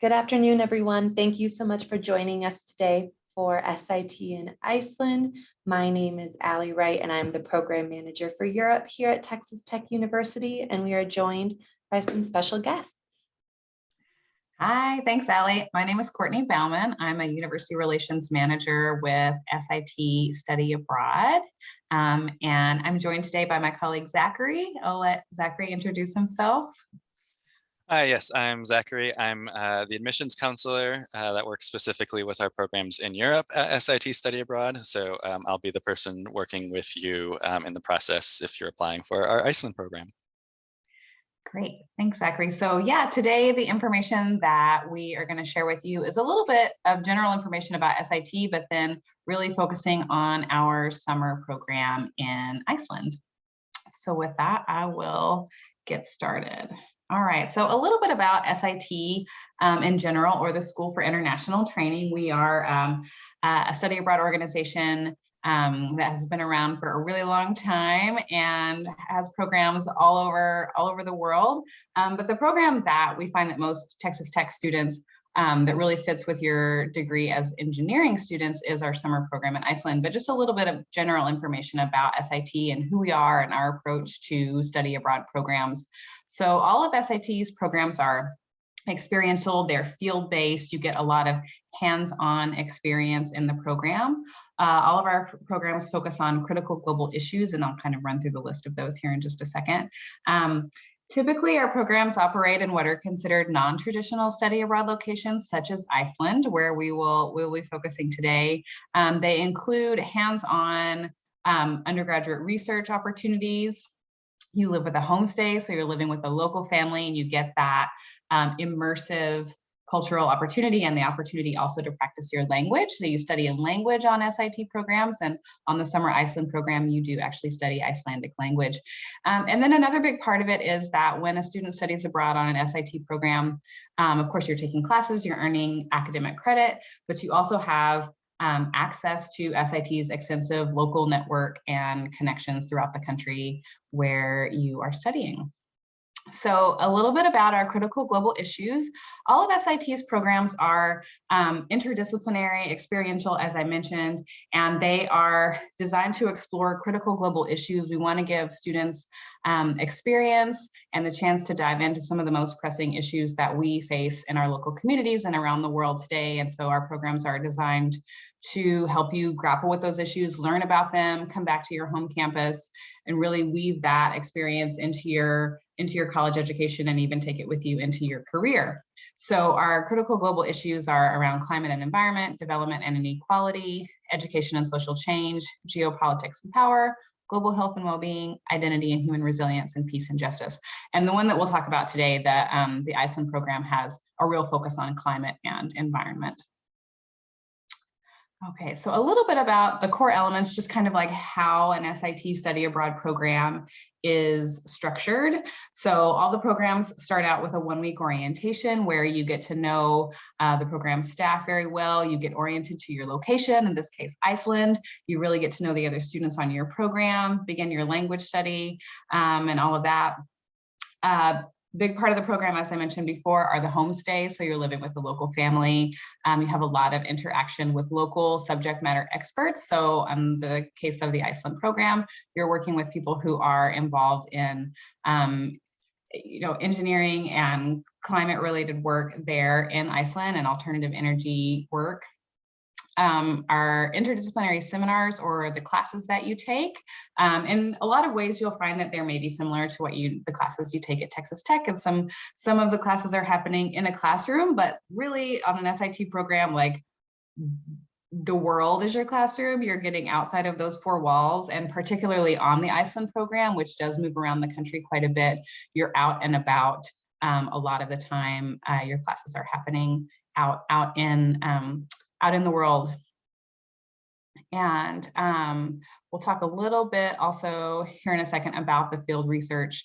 Good afternoon, everyone. Thank you so much for joining us today for SIT in Iceland. My name is Allie Wright, and I'm the Program Manager for Europe here at Texas Tech University, and we are joined by some special guests. Hi, thanks, Allie. My name is Courtney Bauman. I'm a University Relations Manager with SIT Study Abroad, and I'm joined today by my colleague, Zachary. I'll let Zachary introduce himself. Hi, yes, I'm Zachary. I'm the admissions counselor that works specifically with our programs in Europe at SIT Study Abroad. So I'll be the person working with you in the process if you're applying for our Iceland program. Great, thanks, Zachary. So yeah, today the information that we are going to share with you is a little bit of general information about SIT, but then really focusing on our summer program in Iceland. So with that, I will get started. All right, so a little bit about SIT in general, or the School for International Training. We are a study abroad organization that has been around for a really long time and has programs all over the world. But the program that we find that most Texas Tech students that really fits with your degree as engineering students is our summer program in Iceland. But just a little bit of general information about SIT and who we are and our approach to study abroad programs. So all of SIT's programs are experiential, they're field-based. You get a lot of hands-on experience in the program. All of our programs focus on critical global issues, and I'll kind of run through the list of those here in just a second. Typically, our programs operate in what are considered non-traditional study abroad locations, such as Iceland, where we'll be focusing today. They include hands-on undergraduate research opportunities. You live with a homestay, so you're living with a local family, and you get that immersive cultural opportunity and the opportunity also to practice your language. So you study a language on SIT programs, and on the Summer Iceland program, you do actually study Icelandic language. And then another big part of it is that when a student studies abroad on an SIT program, of course, you're taking classes, you're earning academic credit, but you also have access to SIT's extensive local network and connections throughout the country where you are studying. So a little bit about our critical global issues. All of SIT's programs are interdisciplinary, experiential, as I mentioned, and they are designed to explore critical global issues. We want to give students experience and the chance to dive into some of the most pressing issues that we face in our local communities and around the world today. And so our programs are designed to help you grapple with those issues, learn about them, come back to your home campus, and really weave that experience into your college education and even take it with you into your career. So our critical global issues are around climate and environment, development and inequality, education and social change, geopolitics and power, global health and well-being, identity and human resilience, and peace and justice. And the one that we'll talk about today, the Iceland program, has a real focus on climate and environment. Okay, so a little bit about the core elements, just kind of like how an SIT study abroad program is structured. So all the programs start out with a one-week orientation where you get to know the program staff very well. You get oriented to your location, in this case, Iceland. You really get to know the other students on your program, begin your language study, and all of that. Big part of the program, as I mentioned before, are the homestays. So you're living with a local family. You have a lot of interaction with local subject matter experts. So in the case of the Iceland program, you're working with people who are involved in engineering and climate related work there in Iceland and alternative energy work. Our interdisciplinary seminars, or the classes that you take. In a lot of ways, you'll find that there may be similar to the classes you take at Texas Tech, and some of the classes are happening in a classroom, but really on an SIT program, like the world is your classroom. You're getting outside of those four walls, and particularly on the Iceland program, which does move around the country quite a bit, you're out and about a lot of the time. Your classes are happening out in the world. And we'll talk a little bit also here in a second about the field research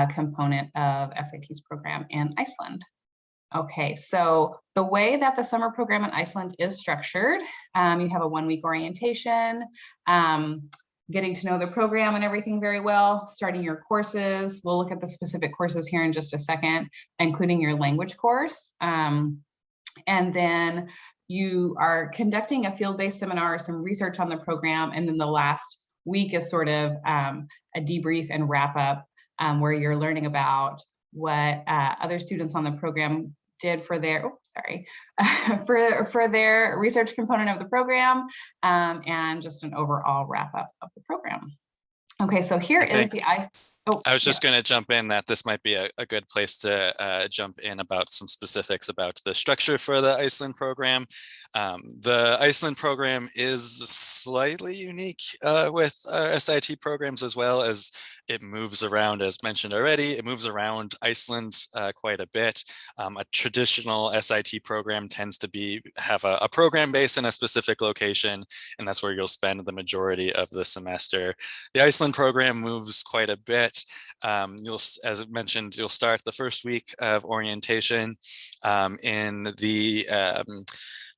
component of SIT's program in Iceland. Okay, so the way that the summer program in Iceland is structured, you have a one-week orientation, getting to know the program and everything very well, starting your courses. We'll look at the specific courses here in just a second, including your language course. And then you are conducting a field-based seminar, some research on the program, and then the last week is sort of a debrief and wrap up where you're learning about what other students on the program did for their, for their research component of the program, and just an overall wrap up of the program. Okay, so here is the I was just going to jump in that this might be a good place to jump in about some specifics about the structure for the Iceland program. The Iceland program is slightly unique with our SIT programs, as well as it moves around, as mentioned already. It moves around Iceland quite a bit. A traditional SIT program tends to have a program base in a specific location, and that's where you'll spend the majority of the semester. The Iceland program moves quite a bit. As I mentioned, you'll start the first week of orientation in the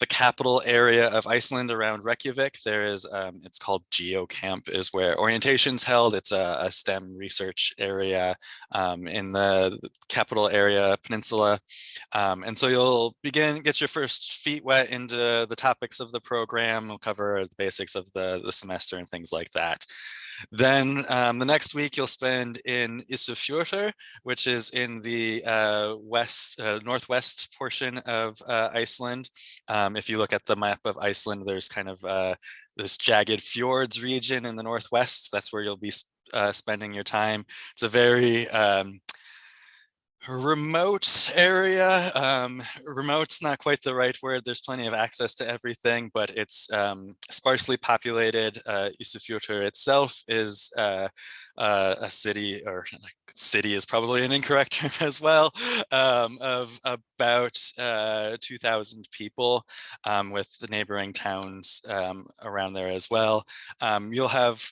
capital area of Iceland around Reykjavik. There is, it's called GeoCamp, is where orientation's held. It's a STEM research area in the capital area peninsula. And so you'll get your first feet wet into the topics of the program. We'll cover the basics of the semester and things like that. Then the next week you'll spend in Isufjordur, which is in the northwest portion of Iceland. If you look at the map of Iceland, there's kind of this jagged fjords region in the northwest. That's where you'll be spending your time. It's a very remote area. Remote's not quite the right word. There's plenty of access to everything, but it's sparsely populated. Isufjordur itself is a city, or city is probably an incorrect term as well, of about 2,000 people, with the neighboring towns around there as well. You'll have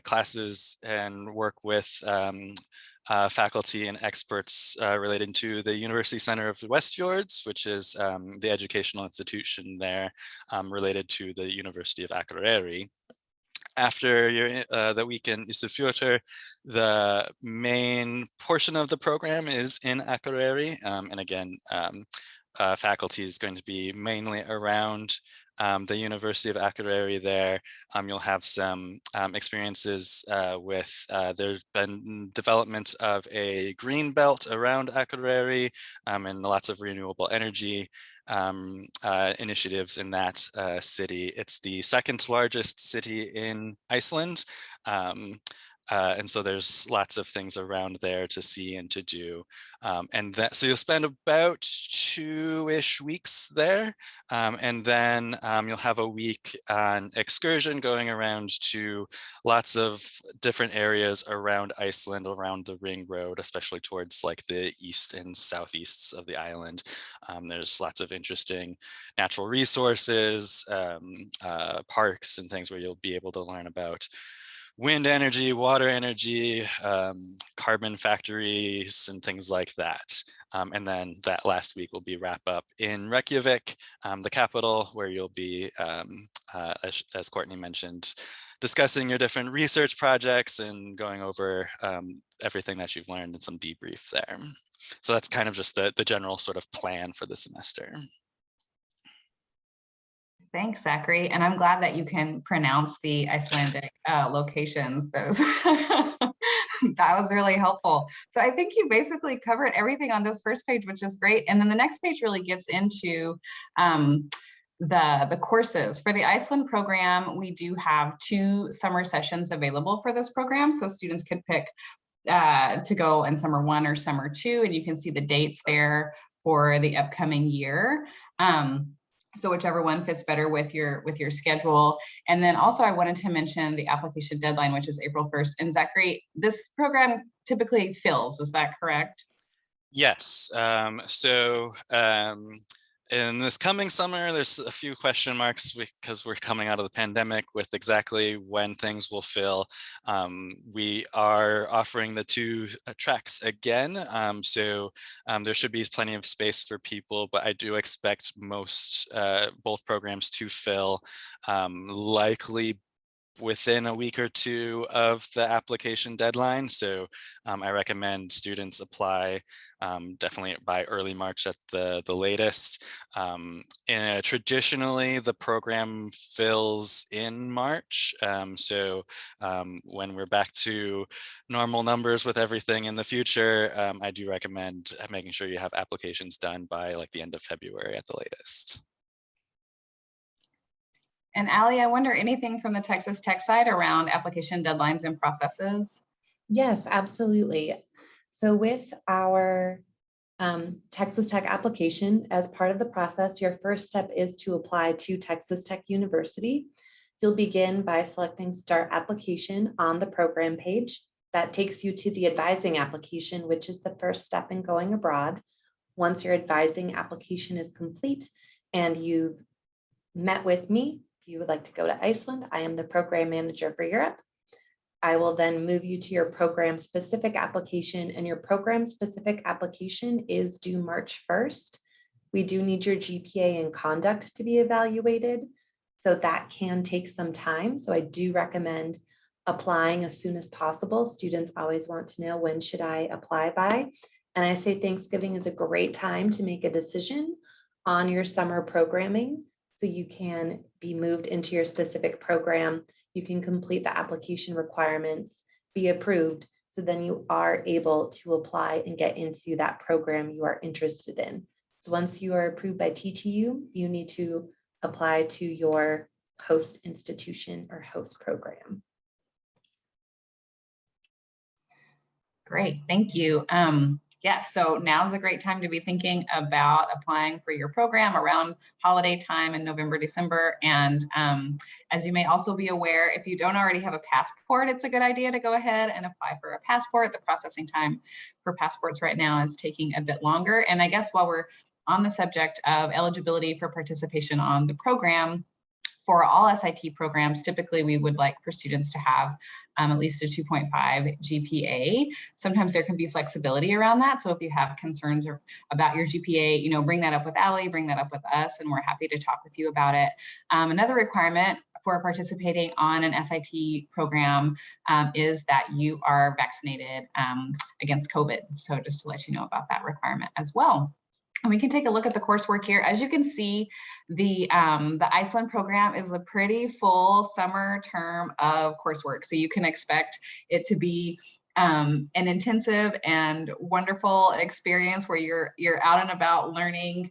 classes and work with faculty and experts related to the University Center of the Westfjords, which is the educational institution there related to the University of Akureyri. After the week in Isufjordur, the main portion of the program is in Akureyri, and again, faculty is going to be mainly around the University of Akureyri there. You'll have some experiences with, there's been development of a green belt around Akureyri and lots of renewable energy initiatives in that city. It's the second largest city in Iceland. And so there's lots of things around there to see and to do. So you'll spend about 2-ish weeks there. And then you'll have a week on excursion going around to lots of different areas around Iceland, around the Ring Road, especially towards like the east and southeasts of the island. There's lots of interesting natural resources, parks and things where you'll be able to learn about wind energy, water energy, carbon factories, and things like that. And then that last week will be wrap up in Reykjavik, the capital, where you'll be, as Courtney mentioned, discussing your different research projects and going over everything that you've learned and some debrief there. So that's kind of just the general sort of plan for the semester. Thanks, Zachary. And I'm glad that you can pronounce the Icelandic locations. Those that was really helpful. So I think you basically covered everything on this first page, which is great. And then the next page really gets into the courses. For the Iceland program, we do have 2 summer sessions available for this program. So students could pick to go in summer 1 or summer 2, and you can see the dates there for the upcoming year. So whichever one fits better with your schedule. And then also I wanted to mention the application deadline, which is April 1st. And Zachary, this program typically fills, is that correct? Yes. In this coming summer, there's a few question marks because we're coming out of the pandemic with exactly when things will fill. We are offering the 2 tracks again. There should be plenty of space for people, but I do expect both programs to fill likely within a week or two of the application deadline. So I recommend students apply definitely by early March at the latest. Traditionally, the program fills in March. When we're back to normal numbers with everything in the future, I do recommend making sure you have applications done by like the end of February at the latest. And Allie, I wonder anything from the Texas Tech side around application deadlines and processes? Yes, absolutely. So with our Texas Tech application, as part of the process, your first step is to apply to Texas Tech University. You'll begin by selecting Start Application on the program page. That takes you to the advising application, which is the first step in going abroad. Once your advising application is complete and you've met with me, if you would like to go to Iceland, I am the program manager for Europe. I will then move you to your program specific application, and your program specific application is due March 1st. We do need your GPA and conduct to be evaluated, so that can take some time. So I do recommend applying as soon as possible. Students always want to know, when should I apply by? And I say Thanksgiving is a great time to make a decision on your summer programming, so you can be moved into your specific program. You can complete the application requirements, be approved, so then you are able to apply and get into that program you are interested in. So once you are approved by TTU, you need to apply to your host institution or host program. Great, thank you. Yes, so now's a great time to be thinking about applying for your program around holiday time in November, December. And as you may also be aware, if you don't already have a passport, it's a good idea to go ahead and apply for a passport. The processing time for passports right now is taking a bit longer. And I guess while we're on the subject of eligibility for participation on the program, for all SIT programs, typically we would like for students to have at least a 2.5 GPA. Sometimes there can be flexibility around that. So if you have concerns about your GPA, bring that up with Allie, bring that up with us, and we're happy to talk with you about it. Another requirement for participating on an SIT program is that you are vaccinated against COVID. So just to let you know about that requirement as well. And we can take a look at the coursework here. As you can see, the Iceland program is a pretty full summer term of coursework. So you can expect it to be an intensive and wonderful experience where you're out and about learning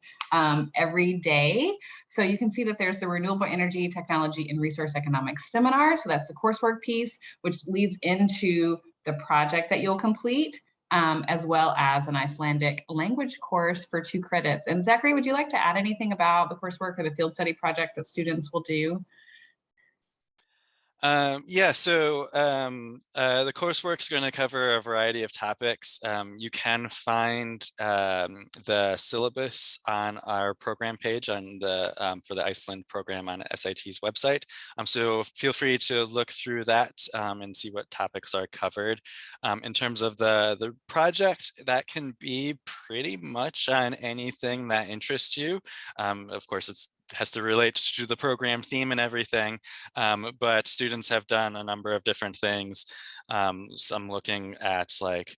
every day. So you can see that there's the Renewable Energy, Technology, and Resource Economics seminar. So that's the coursework piece, which leads into the project that you'll complete. As well as an Icelandic language course for 2 credits. And Zachary, would you like to add anything about the coursework or the field study project that students will do? Yeah, so the coursework is going to cover a variety of topics. You can find the syllabus on our program page on the for the Iceland program on SIT's website. So feel free to look through that and see what topics are covered. In terms of the project, that can be pretty much on anything that interests you. Of course, it has to relate to the program theme and everything, but students have done a number of different things. Some looking at like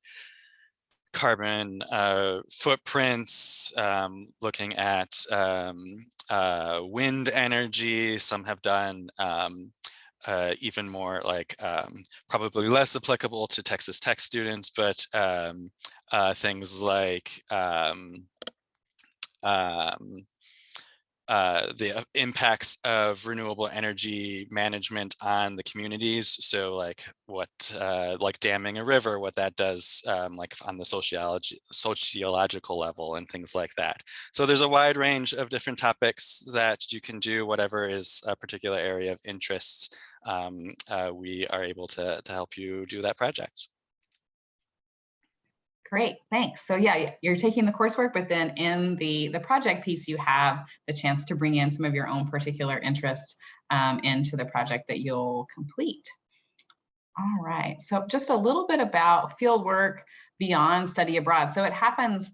carbon footprints, looking at wind energy. Some have done even more like probably less applicable to Texas Tech students, but things like the impacts of renewable energy management on the communities. So like what, like damming a river, what that does like on the sociological level and things like that. So there's a wide range of different topics that you can do, whatever is a particular area of interest. We are able to help you do that project. Great, thanks. So yeah, you're taking the coursework, but then in the project piece, you have the chance to bring in some of your own particular interests into the project that you'll complete. All right, so just a little bit about fieldwork beyond study abroad. So it happens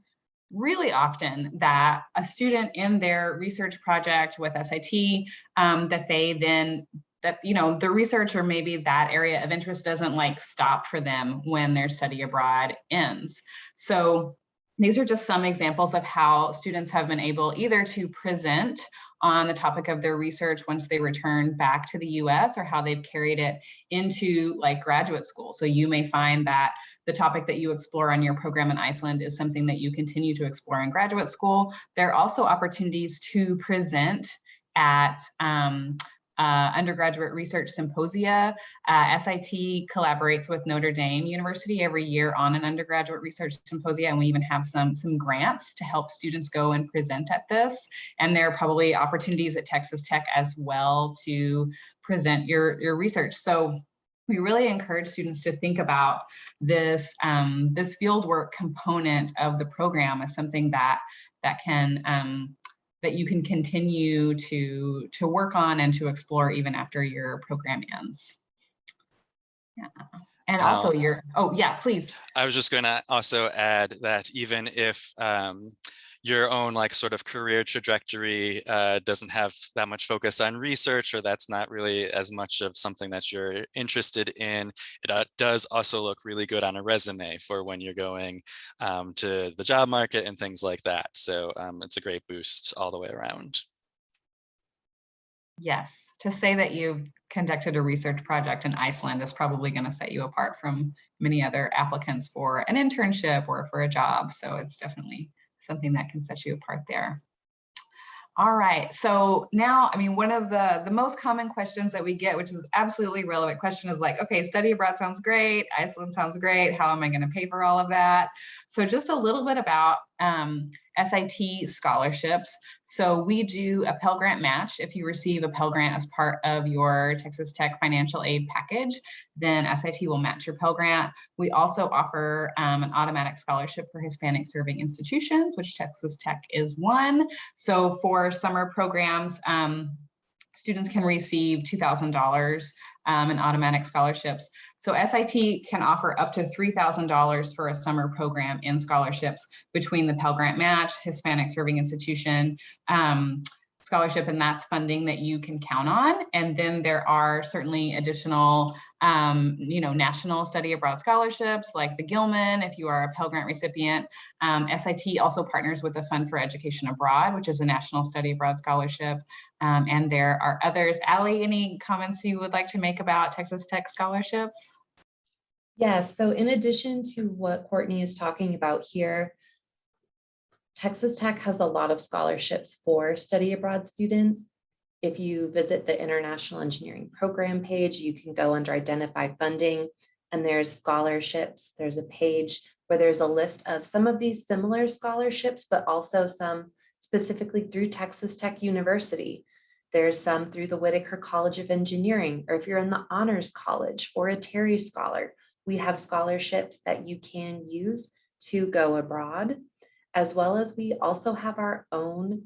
really often that a student in their research project with SIT, that you know, the research or maybe that area of interest doesn't like stop for them when their study abroad ends. So these are just some examples of how students have been able either to present on the topic of their research once they return back to the US, or how they've carried it into like graduate school. So you may find that the topic that you explore on your program in Iceland is something that you continue to explore in graduate school. There are also opportunities to present at undergraduate research symposia. SIT collaborates with Notre Dame University every year on an undergraduate research symposia, and we even have some grants to help students go and present at this. And there are probably opportunities at Texas Tech as well to present your research. So we really encourage students to think about this this fieldwork component of the program as something that can that you can continue to work on and to explore even after your program ends. Yeah. And also oh yeah, please. I was just going to also add that even if your own like sort of career trajectory doesn't have that much focus on research, or that's not really as much of something that you're interested in, it does also look really good on a resume for when you're going to the job market and things like that. So it's a great boost all the way around. Yes, to say that you've conducted a research project in Iceland is probably going to set you apart from many other applicants for an internship or for a job. So it's definitely something that can set you apart there. All right, so now, I mean, one of the most common questions that we get, which is absolutely relevant question, is like, okay, study abroad sounds great, Iceland sounds great, how am I going to pay for all of that? So just a little bit about SIT scholarships. So we do a Pell Grant match. If you receive a Pell Grant as part of your Texas Tech financial aid package, then SIT will match your Pell Grant. We also offer an automatic scholarship for Hispanic serving institutions, which Texas Tech is one. So for summer programs, students can receive $2,000 in automatic scholarships. So SIT can offer up to $3,000 for a summer program in scholarships between the Pell Grant match, Hispanic serving institution scholarship, and that's funding that you can count on. And then there are certainly additional national study abroad scholarships like the Gilman, if you are a Pell Grant recipient. SIT also partners with the Fund for Education Abroad, which is a national study abroad scholarship. And there are others. Allie, any comments you would like to make about Texas Tech scholarships? Yes, so in addition to what Courtney is talking about here, Texas Tech has a lot of scholarships for study abroad students. If you visit the International Engineering Program page, you can go under Identify Funding, and there's scholarships. There's a page where there's a list of some of these similar scholarships, but also some specifically through Texas Tech University. There's some through the Whitaker College of Engineering, or if you're in the Honors College or a Terry Scholar, we have scholarships that you can use to go abroad, as well as we also have our own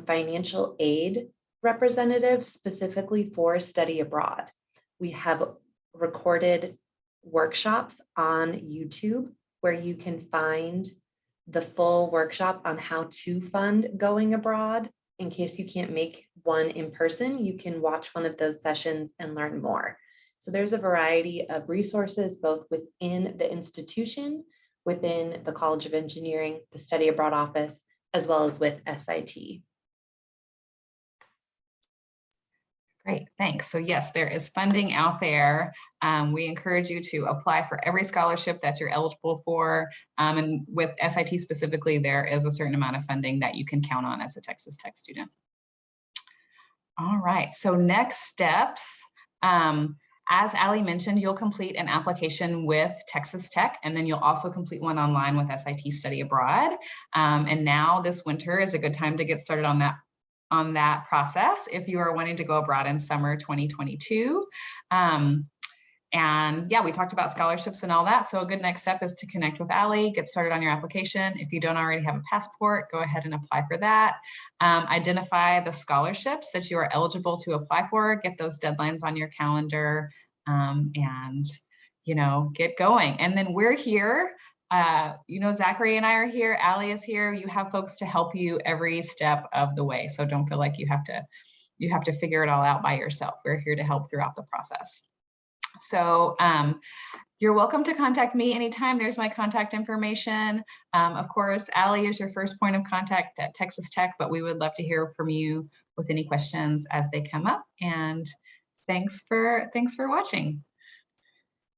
financial aid representative specifically for study abroad. We have recorded workshops on YouTube where you can find the full workshop on how to fund going abroad. In case you can't make one in person, you can watch one of those sessions and learn more. So there's a variety of resources both within the institution, within the College of Engineering, the Study Abroad Office, as well as with SIT. Great, thanks. So yes, there is funding out there. We encourage you to apply for every scholarship that you're eligible for. And with SIT specifically, there is a certain amount of funding that you can count on as a Texas Tech student. All right, so next steps. As Allie mentioned, you'll complete an application with Texas Tech, and then you'll also complete one online with SIT Study Abroad. And now this winter is a good time to get started on that process if you are wanting to go abroad in summer 2022. And yeah, we talked about scholarships and all that. So a good next step is to connect with Allie, get started on your application. If you don't already have a passport, go ahead and apply for that. Identify the scholarships that you are eligible to apply for, get those deadlines on your calendar, and get going. And then we're here. Zachary and I are here, Allie is here. You have folks to help you every step of the way. So don't feel like you have to you have to figure it all out by yourself. We're here to help throughout the process. So you're welcome to contact me anytime. There's my contact information. Of course, Allie is your first point of contact at Texas Tech, but we would love to hear from you with any questions as they come up. And thanks for watching.